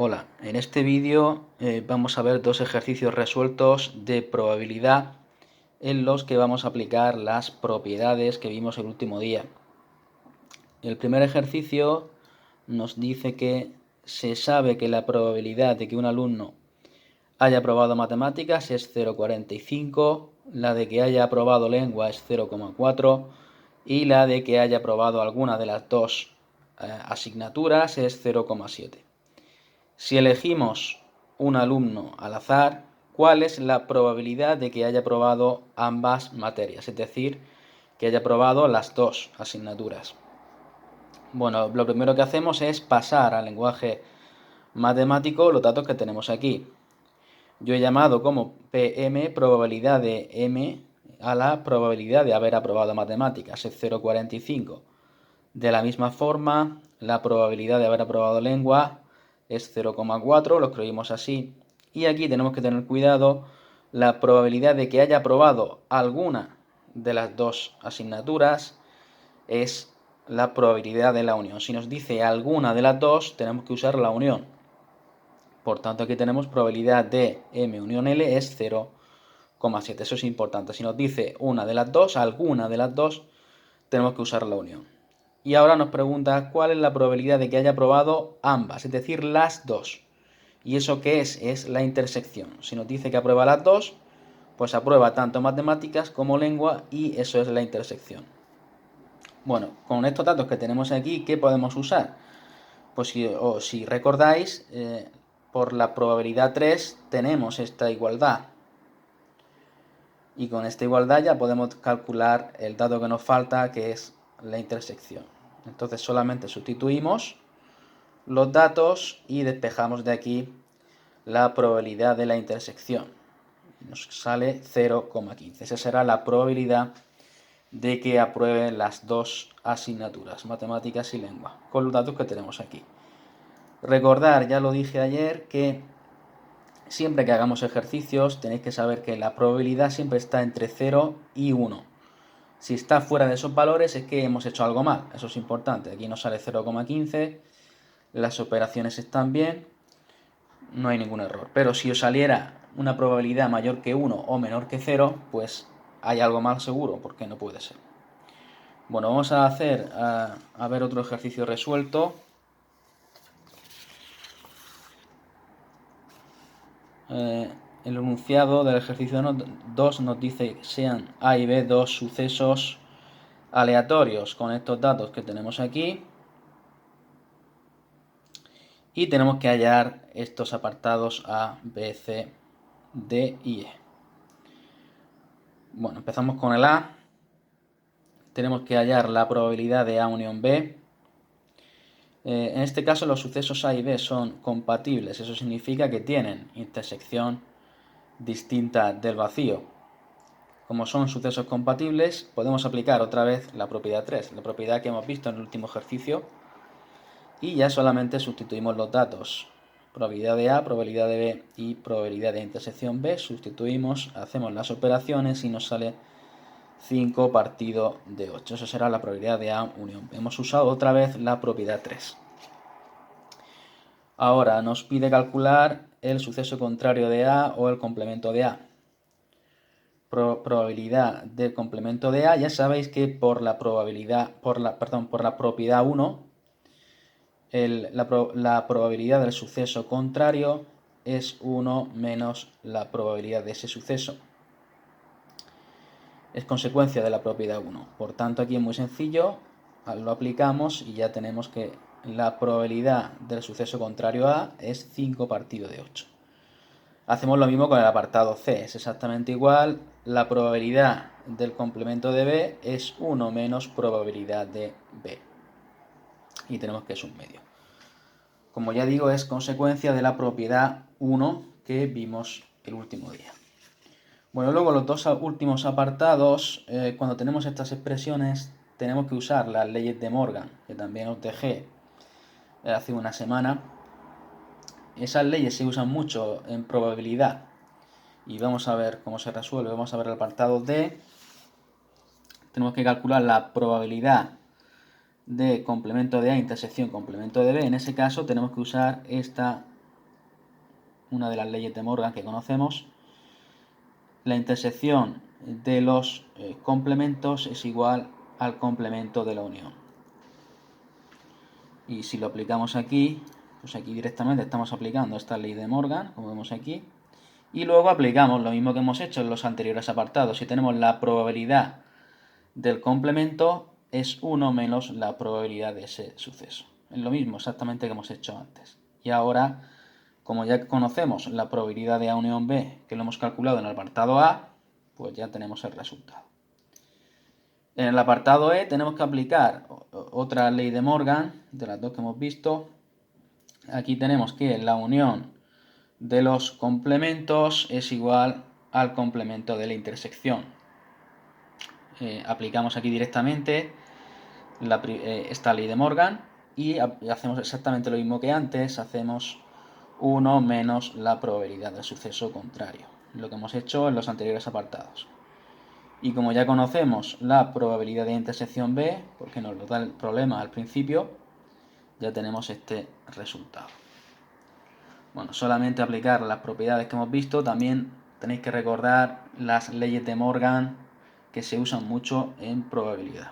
Hola, en este vídeo vamos a ver dos ejercicios resueltos de probabilidad en los que vamos a aplicar las propiedades que vimos el último día. El primer ejercicio nos dice que se sabe que la probabilidad de que un alumno haya aprobado matemáticas es 0,45, la de que haya aprobado lengua es 0,4 y la de que haya aprobado alguna de las dos asignaturas es 0,7. Si elegimos un alumno al azar, ¿cuál es la probabilidad de que haya aprobado ambas materias? Es decir, que haya aprobado las dos asignaturas. Bueno, lo primero que hacemos es pasar al lenguaje matemático los datos que tenemos aquí. Yo he llamado como PM probabilidad de M a la probabilidad de haber aprobado matemáticas, es 0,45. De la misma forma, la probabilidad de haber aprobado lengua es 0,4, lo escribimos así. Y aquí tenemos que tener cuidado, la probabilidad de que haya aprobado alguna de las dos asignaturas es la probabilidad de la unión. Si nos dice alguna de las dos, tenemos que usar la unión. Por tanto, aquí tenemos probabilidad de M unión L es 0,7. Eso es importante. Si nos dice una de las dos, alguna de las dos, tenemos que usar la unión. Y ahora nos pregunta cuál es la probabilidad de que haya aprobado ambas, es decir, las dos. ¿Y eso qué es? Es la intersección. Si nos dice que aprueba las dos, pues aprueba tanto matemáticas como lengua y eso es la intersección. Bueno, con estos datos que tenemos aquí, ¿qué podemos usar? Pues si recordáis, por la probabilidad 3 tenemos esta igualdad. Y con esta igualdad ya podemos calcular el dato que nos falta, que es la intersección. Entonces solamente sustituimos los datos y despejamos de aquí la probabilidad de la intersección. Nos sale 0,15. Esa será la probabilidad de que aprueben las dos asignaturas, matemáticas y lengua, con los datos que tenemos aquí. Recordar, ya lo dije ayer, que siempre que hagamos ejercicios tenéis que saber que la probabilidad siempre está entre 0 y 1. Si está fuera de esos valores es que hemos hecho algo mal, eso es importante. Aquí nos sale 0,15, las operaciones están bien, no hay ningún error. Pero si os saliera una probabilidad mayor que 1 o menor que 0, pues hay algo mal seguro, porque no puede ser. Bueno, vamos a hacer, a ver otro ejercicio resuelto. El enunciado del ejercicio 2 nos dice que sean A y B dos sucesos aleatorios con estos datos que tenemos aquí. Y tenemos que hallar estos apartados A, B, C, D y E. Bueno, empezamos con el A. Tenemos que hallar la probabilidad de A unión B. En este caso los sucesos A y B son compatibles. Eso significa que tienen intersección distinta del vacío. Como son sucesos compatibles, podemos aplicar otra vez la propiedad 3, la propiedad que hemos visto en el último ejercicio. Y ya solamente sustituimos los datos. Probabilidad de A, probabilidad de B y probabilidad de intersección B. Sustituimos, hacemos las operaciones y nos sale 5 partido de 8. Eso será la probabilidad de A unión B. Hemos usado otra vez la propiedad 3. Ahora nos pide calcular el suceso contrario de A o el complemento de A. Probabilidad del complemento de A, ya sabéis que por la propiedad 1, la probabilidad del suceso contrario es 1 menos la probabilidad de ese suceso. Es consecuencia de la propiedad 1. Por tanto, aquí es muy sencillo, lo aplicamos y ya tenemos que la probabilidad del suceso contrario a es 5 partido de 8. Hacemos lo mismo con el apartado C, es exactamente igual. La probabilidad del complemento de B es 1 menos probabilidad de B. Y tenemos que es un medio. Como ya digo, es consecuencia de la propiedad 1 que vimos el último día. Bueno, luego los dos últimos apartados, cuando tenemos estas expresiones, tenemos que usar las leyes de Morgan, que también os dejé hace una semana. Esas leyes se usan mucho en probabilidad y vamos a ver cómo se resuelve. Vamos a ver el apartado D. Tenemos que calcular la probabilidad de complemento de A intersección complemento de B. En ese caso tenemos que usar esta una de las leyes de Morgan que conocemos, la intersección de los complementos es igual al complemento de la unión. Y si lo aplicamos aquí, pues aquí directamente estamos aplicando esta ley de Morgan, como vemos aquí. Y luego aplicamos lo mismo que hemos hecho en los anteriores apartados. Si tenemos la probabilidad del complemento es 1 menos la probabilidad de ese suceso. Es lo mismo exactamente que hemos hecho antes. Y ahora, como ya conocemos la probabilidad de A unión B, que lo hemos calculado en el apartado A, pues ya tenemos el resultado. En el apartado E tenemos que aplicar otra ley de Morgan, de las dos que hemos visto. Aquí tenemos que la unión de los complementos es igual al complemento de la intersección. Aplicamos aquí directamente esta ley de Morgan y hacemos exactamente lo mismo que antes, hacemos 1 menos la probabilidad del suceso contrario, lo que hemos hecho en los anteriores apartados. Y como ya conocemos la probabilidad de intersección B, porque nos lo da el problema al principio, ya tenemos este resultado. Bueno, solamente aplicar las propiedades que hemos visto, también tenéis que recordar las leyes de Morgan que se usan mucho en probabilidad.